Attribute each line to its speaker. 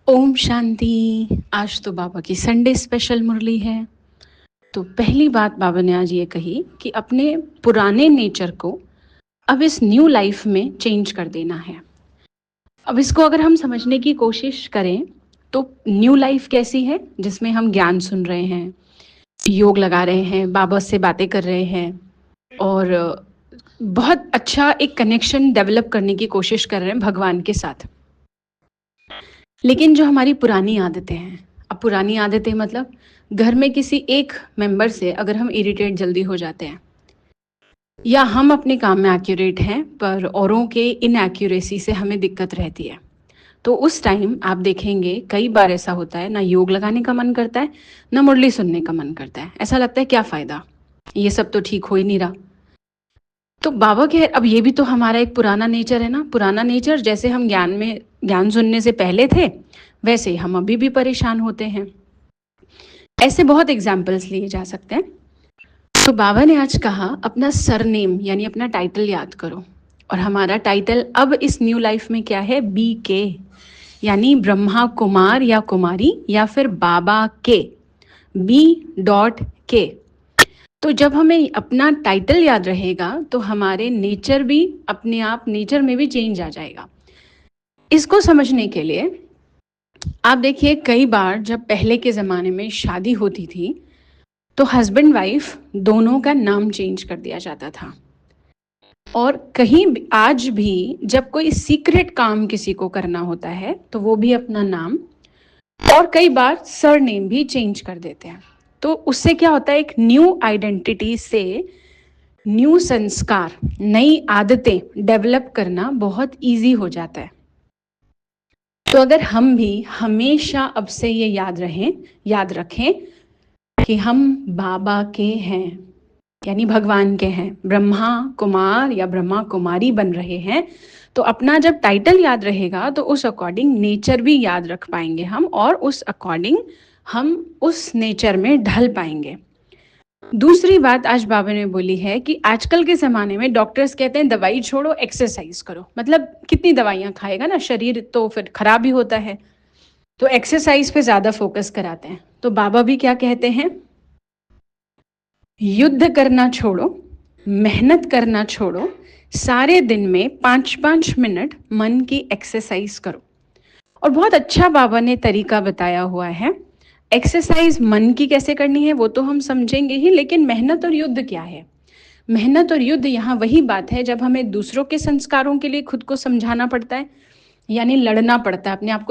Speaker 1: ओम शांति। आज तो बाबा की संडे स्पेशल मुरली है। तो पहली बात बाबा ने आज ये कही कि अपने पुराने नेचर को अब इस न्यू लाइफ में चेंज कर देना है। अब इसको अगर हम समझने की कोशिश करें तो न्यू लाइफ कैसी है, जिसमें हम ज्ञान सुन रहे हैं, योग लगा रहे हैं, बाबा से बातें कर रहे हैं और बहुत अच्छा एक कनेक्शन डेवलप करने की कोशिश कर रहे हैं भगवान के साथ। लेकिन जो हमारी पुरानी आदतें हैं, अब पुरानी आदतें मतलब घर में किसी एक मेंबर से अगर हम इरिटेट जल्दी हो जाते हैं या हम अपने काम में एक्यूरेट हैं पर औरों के इनएक्यूरेसी से हमें दिक्कत रहती है, तो उस टाइम आप देखेंगे कई बार ऐसा होता है, ना योग लगाने का मन करता है ना मुरली सुनने का मन करता है। ऐसा लगता है क्या फ़ायदा, ये सब तो ठीक हो ही नहीं रहा। तो बाबा के अब ये भी तो हमारा एक पुराना नेचर है ना। पुराना नेचर जैसे हम ज्ञान सुनने से पहले थे वैसे हम अभी भी परेशान होते हैं। ऐसे बहुत एग्जाम्पल्स लिए जा सकते हैं। तो बाबा ने आज कहा अपना सरनेम यानी अपना टाइटल याद करो। और हमारा टाइटल अब इस न्यू लाइफ में क्या है? BK यानी ब्रह्मा कुमार या कुमारी या फिर बाबा के, B.K। तो जब हमें अपना टाइटल याद रहेगा तो हमारे नेचर भी अपने आप नेचर में भी चेंज आ जाएगा। इसको समझने के लिए आप देखिए कई बार जब पहले के ज़माने में शादी होती थी तो हस्बैंड वाइफ दोनों का नाम चेंज कर दिया जाता था। और कहीं आज भी जब कोई सीक्रेट काम किसी को करना होता है तो वो भी अपना नाम और कई बार सरनेम भी चेंज कर देते हैं। तो उससे क्या होता है, एक न्यू आइडेंटिटी से न्यू संस्कार, नई आदतें डेवलप करना बहुत इजी हो जाता है। तो अगर हम भी हमेशा अब से ये याद रखें कि हम बाबा के हैं यानी भगवान के हैं, ब्रह्मा कुमार या ब्रह्मा कुमारी बन रहे हैं, तो अपना जब टाइटल याद रहेगा तो उस अकॉर्डिंग नेचर भी याद रख पाएंगे हम और उस अकॉर्डिंग हम उस नेचर में ढल पाएंगे। दूसरी बात आज बाबा ने बोली है कि आजकल के ज़माने में डॉक्टर्स कहते हैं दवाई छोड़ो, एक्सरसाइज करो। मतलब कितनी दवाइयाँ खाएगा ना, शरीर तो फिर खराब ही होता है। तो एक्सरसाइज पे ज़्यादा फोकस कराते हैं। तो बाबा भी क्या कहते हैं, युद्ध करना छोड़ो, मेहनत करना छोड़ो, सारे दिन में 5-5 मिनट मन की एक्सरसाइज करो। और बहुत अच्छा बाबा ने तरीका बताया हुआ है। एक्सरसाइज मन की कैसे करनी है वो तो हम समझेंगे ही, लेकिन मेहनत और युद्ध क्या है? मेहनत और युद्ध यहाँ वही बात है जब हमें दूसरों के संस्कारों के लिए खुद को समझाना पड़ता है, यानी लड़ना पड़ता है, अपने आप को